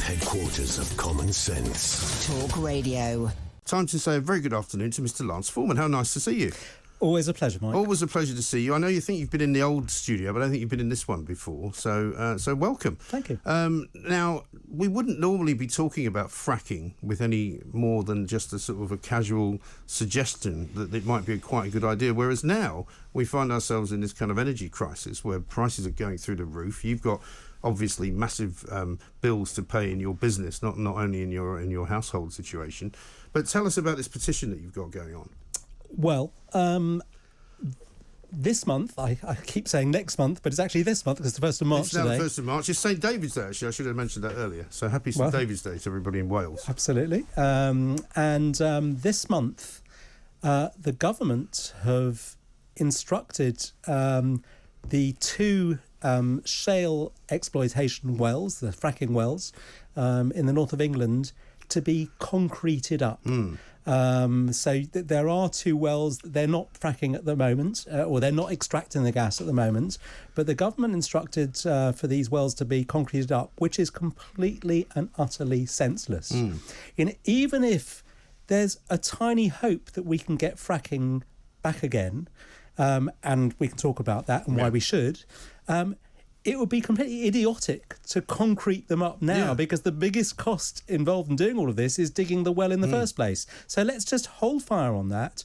headquarters of common sense. Talk Radio. Time to say a very good afternoon to Mr. Lance Forman. How nice to see you. Always a pleasure, Mike. Always a pleasure to see you. I know you think you've been in the old studio, but I don't think you've been in this one before. So welcome. Thank you. Now, we wouldn't normally be talking about fracking with any more than just a sort of a casual suggestion that it might be quite a good idea. Whereas now we find ourselves in this kind of energy crisis where prices are going through the roof. You've got obviously massive bills to pay in your business, not only in your household situation. But tell us about this petition that you've got going on. Well, this month, I keep saying next month, but it's actually this month because it's the 1st of March today. It's now the 1st of March. It's St. David's Day, actually. I should have mentioned that earlier. So happy St. David's Day to everybody in Wales. Absolutely. And this month, the government have instructed the two shale exploitation wells, the fracking wells, in the north of England, to be concreted up. So there are two wells. They're not fracking at the moment, or they're not extracting the gas at the moment, but the government instructed for these wells to be concreted up, which is completely and utterly senseless. Even if there's a tiny hope that we can get fracking back again, and we can talk about that and why we should, it would be completely idiotic to concrete them up now because the biggest cost involved in doing all of this is digging the well in the first place. So let's just hold fire on that.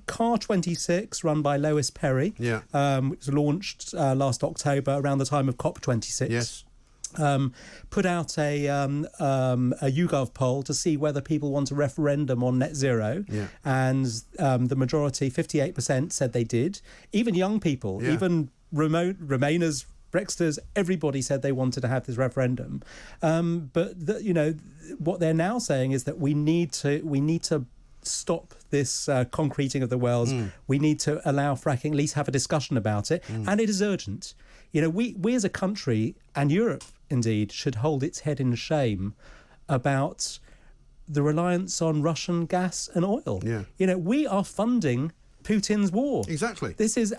Car 26, run by Lois Perry, which was launched last October around the time of COP26. Yes. Put out a YouGov poll to see whether people want a referendum on net zero, and the majority, 58%, said they did. Even young people, even Remainers, Brexiters, everybody said they wanted to have this referendum. But what they're now saying is that we need to stop this concreting of the wells. We need to allow fracking, at least have a discussion about it, and it is urgent. We as a country, and Europe indeed, should hold its head in shame about the reliance on Russian gas and oil. We are funding Putin's war. Exactly. This is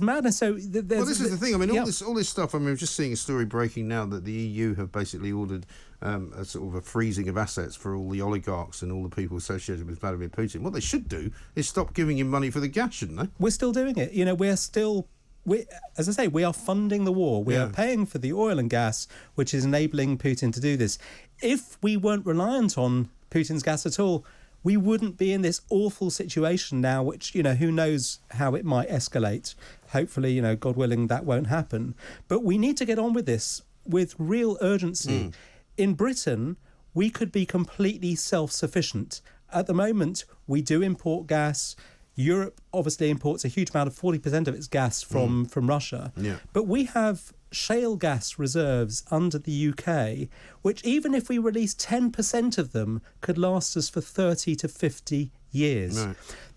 madness. So this is the thing. I mean, all this stuff. I mean, we're just seeing a story breaking now that the EU have basically ordered a sort of a freezing of assets for all the oligarchs and all the people associated with Vladimir Putin. What they should do is stop giving him money for the gas, shouldn't they? We're still doing it. As I say, we are funding the war. We are paying for the oil and gas, which is enabling Putin to do this. If we weren't reliant on Putin's gas at all, we wouldn't be in this awful situation now, which, who knows how it might escalate. Hopefully, God willing, that won't happen. But we need to get on with this with real urgency. In Britain, we could be completely self-sufficient. At the moment, we do import gas. Europe obviously imports a huge amount of 40% of its gas from Russia. But we have shale gas reserves under the UK, which even if we release 10% of them, could last us for 30 to 50 years.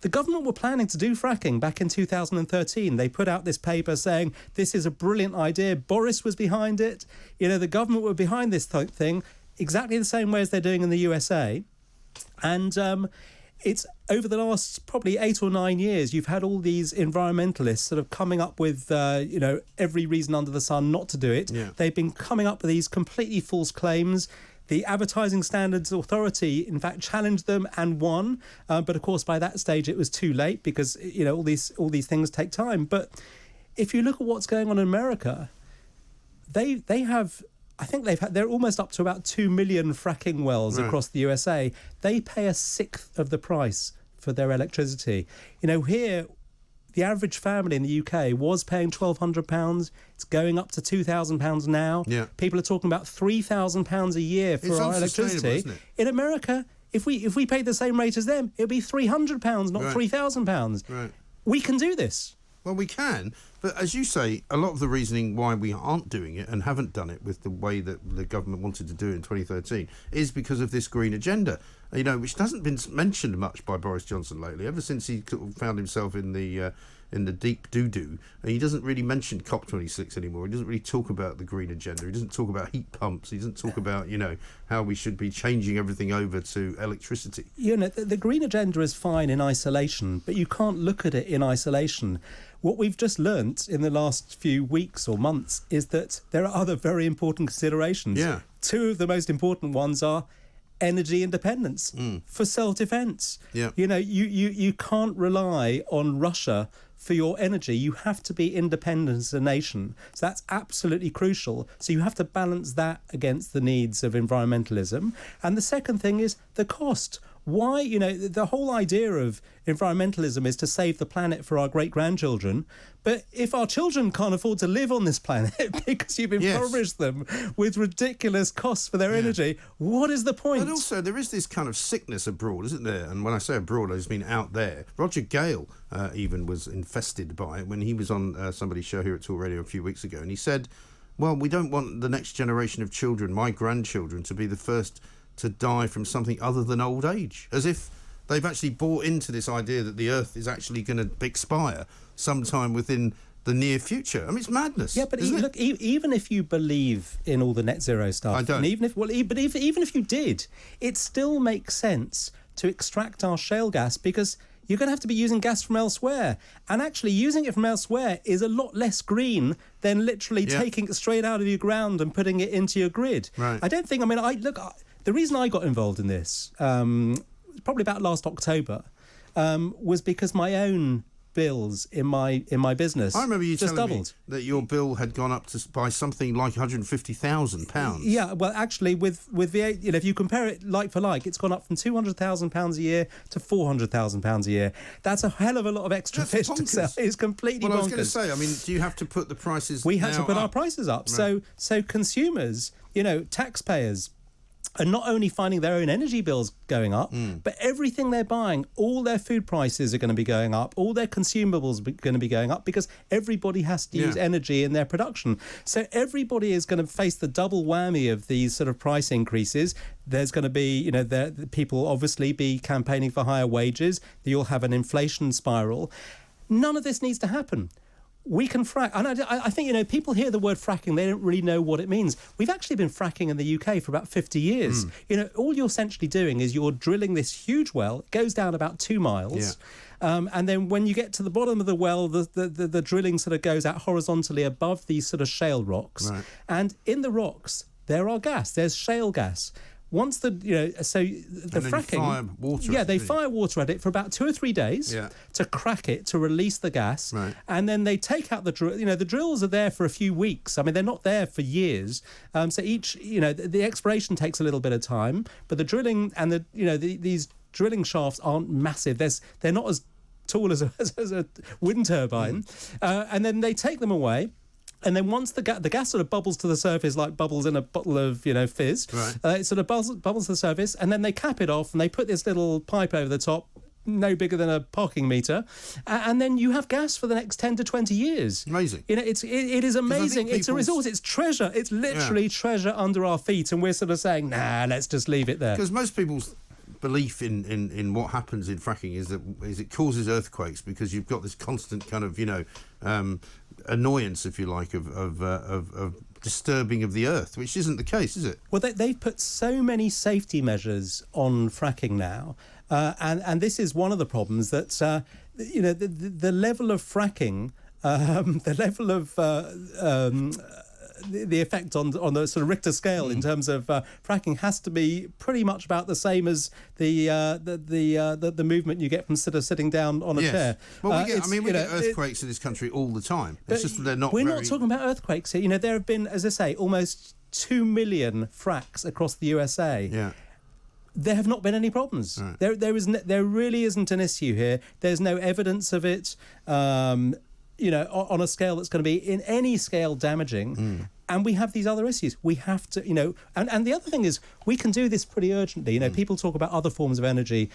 The government were planning to do fracking back in 2013. They put out this paper saying this is a brilliant idea. Boris was behind it. The government were behind this thing exactly the same way as they're doing in the USA. And it's over the last probably 8 or 9 years, you've had all these environmentalists sort of coming up with, every reason under the sun not to do it. They've been coming up with these completely false claims. The Advertising Standards Authority, in fact, challenged them and won. But of course, by that stage, it was too late because, all these things take time. But if you look at what's going on in America, they have... I think they're almost up to about 2 million fracking wells across the USA. They pay a sixth of the price for their electricity. Here, the average family in the UK was paying £1,200. It's going up to £2,000 now. People are talking about £3,000 a year for our electricity. Isn't it? In America, if we paid the same rate as them, it would be £300, not £3,000. We can do this. Well, we can, but as you say, a lot of the reasoning why we aren't doing it and haven't done it with the way that the government wanted to do it in 2013 is because of this green agenda, which hasn't been mentioned much by Boris Johnson lately, ever since he found himself in the in the deep doo-doo, and he doesn't really mention COP26 anymore. He doesn't really talk about the green agenda. He doesn't talk about heat pumps. He doesn't talk about, how we should be changing everything over to electricity. The green agenda is fine in isolation, but you can't look at it in isolation. What we've just learnt in the last few weeks or months is that there are other very important considerations. Yeah. Two of the most important ones are energy independence for self-defence. Yeah. You can't rely on Russia for your energy. You have to be independent as a nation. So that's absolutely crucial. So you have to balance that against the needs of environmentalism. And the second thing is the cost. Why, the whole idea of environmentalism is to save the planet for our great-grandchildren. But if our children can't afford to live on this planet because you've impoverished them with ridiculous costs for their energy, what is the point? But also, there is this kind of sickness abroad, isn't there? And when I say abroad, I just mean out there. Roger Gale even was infested by it when he was on somebody's show here at Talk Radio a few weeks ago. And he said, well, we don't want the next generation of children, my grandchildren, to be the first to die from something other than old age, as if they've actually bought into this idea that the Earth is actually going to expire sometime within the near future. I mean, it's madness. Yeah, but look, even if you believe in all the net zero stuff, I don't. And even if you did, it still makes sense to extract our shale gas because you're going to have to be using gas from elsewhere. And actually using it from elsewhere is a lot less green than literally taking it straight out of your ground and putting it into your grid. Right. I don't think, the reason I got involved in this, probably about last October, was because my own bills in my business I remember you just telling doubled. me that your bill had gone up by something like £150,000. Yeah, well, actually, with VAT, if you compare it like for like, it's gone up from £200,000 a year to £400,000 a year. That's a hell of a lot of extra fish to sell. It's completely bonkers. I was going to say, do you have to put the prices? We had to put our prices up. Right. So consumers, taxpayers, are not only finding their own energy bills going up, but everything they're buying, all their food prices are going to be going up, all their consumables are going to be going up because everybody has to use energy in their production. So everybody is going to face the double whammy of these sort of price increases. There's going to be, people obviously be campaigning for higher wages. You'll have an inflation spiral. None of this needs to happen. We can frack, and I think, people hear the word fracking, they don't really know what it means. We've actually been fracking in the UK for about 50 years. All you're essentially doing is you're drilling this huge well, it goes down about 2 miles, and then when you get to the bottom of the well, the drilling sort of goes out horizontally above these sort of shale rocks, and in the rocks, there's shale gas. Once the fracking, they fire water at it for about 2 or 3 days to crack it, to release the gas, and then they take out the drill. The drills are there for a few weeks. I mean, they're not there for years. So each, the exploration takes a little bit of time, but the drilling and these drilling shafts aren't massive. They're not as tall as a wind turbine, and then they take them away. And then once the gas sort of bubbles to the surface like bubbles in a bottle of, fizz, it sort of bubbles to the surface, and then they cap it off and they put this little pipe over the top, no bigger than a parking meter, and then you have gas for the next 10 to 20 years. Amazing. It is amazing. It's a resource. It's treasure. It's literally treasure under our feet, and we're sort of saying, nah, let's just leave it there. Because most people's belief in what happens in fracking is it causes earthquakes because you've got this constant kind of annoyance, if you like, of disturbing of the earth, which isn't the case, is it? Well, they've put so many safety measures on fracking now, and this is one of the problems that the level of fracking, the level of the effect on the sort of Richter scale in terms of fracking has to be pretty much about the same as the movement you get from sort of sitting down on a chair. Well, we get earthquakes in this country all the time. It's just that they're not. We're not talking about earthquakes here. There have been, as I say, almost 2 million fracks across the USA. Yeah. There have not been any problems. Right. There really isn't an issue here. There's no evidence of it. On a scale that's going to be in any scale damaging. And we have these other issues. We have to, and the other thing is we can do this pretty urgently. People talk about other forms of energy,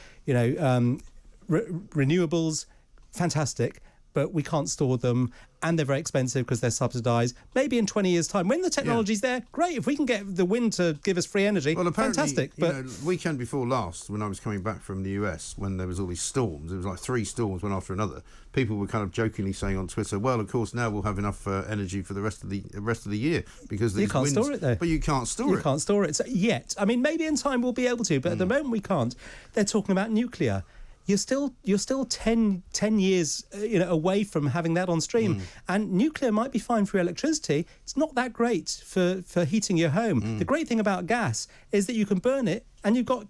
renewables, fantastic. but we can't store them, and they're very expensive because they're subsidised. Maybe in 20 years' time, when the technology's there, great. If we can get the wind to give us free energy, well, apparently, fantastic. But weekend before last, when I was coming back from the US, when there was all these storms, it was like 3 storms one after another. People were kind of jokingly saying on Twitter, "Well, of course, now we'll have enough energy for the rest of the year because these you can't winds, store it though." But you can't store it. You can't store it yet. I mean, maybe in time we'll be able to, but at the moment we can't. They're talking about nuclear. You're still 10 years away from having that on stream. And nuclear might be fine for electricity. It's not that great for heating your home. The great thing about gas is that you can burn it, and you've got,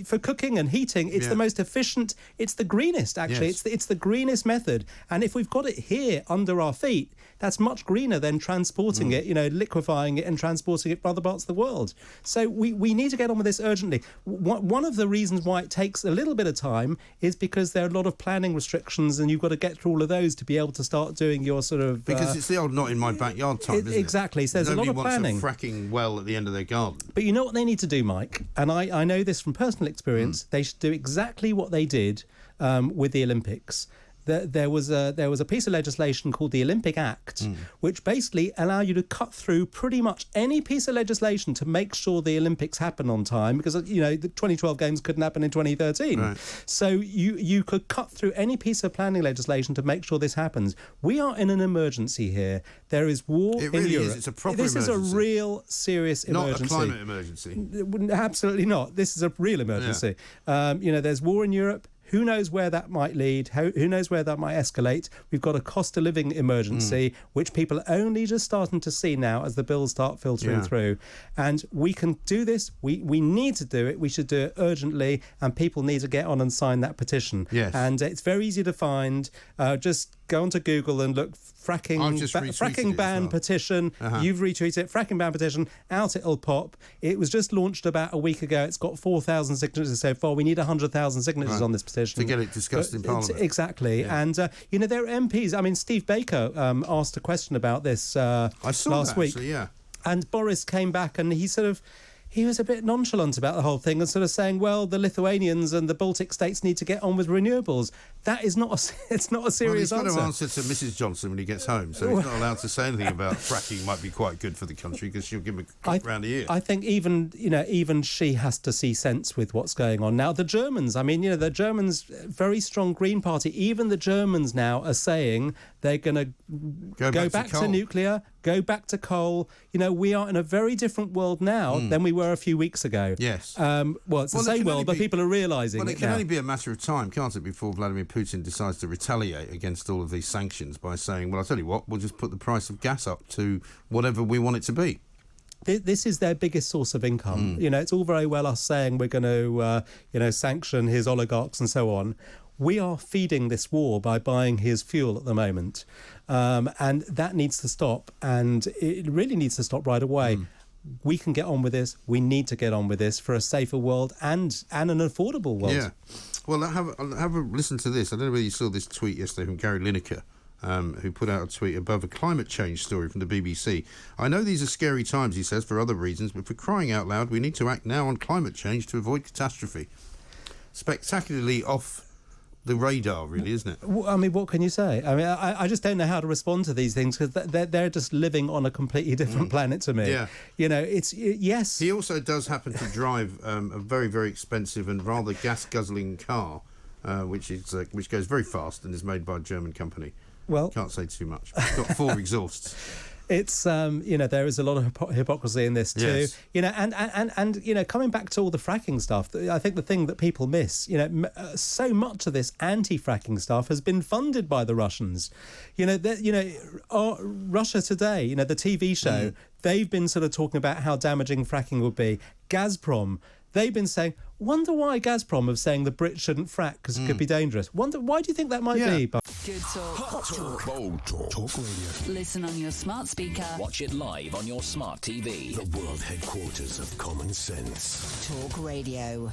for cooking and heating, it's the most efficient, it's the greenest, actually. Yes. It's the greenest method. And if we've got it here under our feet, that's much greener than transporting it, liquefying it and transporting it for other parts of the world. So we need to get on with this urgently. One of the reasons why it takes a little bit of time is because there are a lot of planning restrictions, and you've got to get through all of those to be able to start doing your sort of... Because it's the old not in my backyard type, isn't it? Exactly. So there's Nobody a lot of planning. wants a fracking well at the end of their garden. But you know what they need to do, Mike? And I know this from personal experience. They should do exactly what they did with the Olympics. There was a piece of legislation called the Olympic Act, which basically allow you to cut through pretty much any piece of legislation to make sure the Olympics happen on time, because the 2012 games couldn't happen in 2013. Right. So you could cut through any piece of planning legislation to make sure this happens. We are in an emergency here. There is war in Europe. It really is. It's a proper emergency. This is a real serious emergency. Not a climate emergency. Absolutely not. This is a real emergency. Yeah. There's war in Europe. Who knows where that might lead? Who knows where that might escalate? We've got a cost of living emergency, which people are only just starting to see now as the bills start filtering through. And we can do this. We need to do it. We should do it urgently, and people need to get on and sign that petition. Yes. And it's very easy to find. Just go onto Google and look fracking ban petition. You've retweeted it. Fracking ban petition. Out it'll pop. It was just launched about a week ago. It's got 4,000 signatures so far. We need 100,000 signatures on this petition to get it discussed in Parliament. Exactly. Yeah. And there are MPs. I mean, Steve Baker asked a question about this I saw last week. Actually, yeah. And Boris came back and he was a bit nonchalant about the whole thing and sort of saying, well, the Lithuanians and the Baltic states need to get on with renewables. That is not it's not a serious answer. He's got to answer to Mrs. Johnson when he gets home, so he's not allowed to say anything about fracking might be quite good for the country because she'll give him a cut round the ear. I think even she has to see sense with what's going on. Now, the Germans, the Germans, very strong Green Party, even the Germans now are saying they're going to go back to nuclear, go back to coal. We are in a very different world now than we were a few weeks ago. Yes. It's the same world, but people are realising it now. Well, it can only be a matter of time, can't it, before Vladimir Putin decides to retaliate against all of these sanctions by saying, well, I'll tell you what, we'll just put the price of gas up to whatever we want it to be. This is their biggest source of income. It's all very well us saying we're going to, sanction his oligarchs and so on. We are feeding this war by buying his fuel at the moment. And that needs to stop. And it really needs to stop right away. We can get on with this. We need to get on with this for a safer world and an affordable world. Yeah. Well, have a listen to this. I don't know whether you saw this tweet yesterday from Gary Lineker, who put out a tweet above a climate change story from the BBC. I know these are scary times, he says, for other reasons, but for crying out loud, we need to act now on climate change to avoid catastrophe. Spectacularly off the radar, really, isn't it? I mean, what can you say? I mean, I just don't know how to respond to these things because they're just living on a completely different planet to me. Yeah. Yes. He also does happen to drive a very, very expensive and rather gas-guzzling car, which goes very fast and is made by a German company. Well, can't say too much. It's got 4 exhausts. It's there is a lot of hypocrisy in this too. Yes. And coming back to all the fracking stuff, I think the thing that people miss, so much of this anti-fracking stuff has been funded by the Russians. Russia Today, the TV show, they've been sort of talking about how damaging fracking would be. Gazprom, they've been saying, wonder why Gazprom is saying the Brits shouldn't frack because it could be dangerous. Wonder why do you think that might be? Good talk. Hot talk. Bold talk. Talk radio. Listen on your smart speaker. Watch it live on your smart TV. The world headquarters of common sense. Talk radio.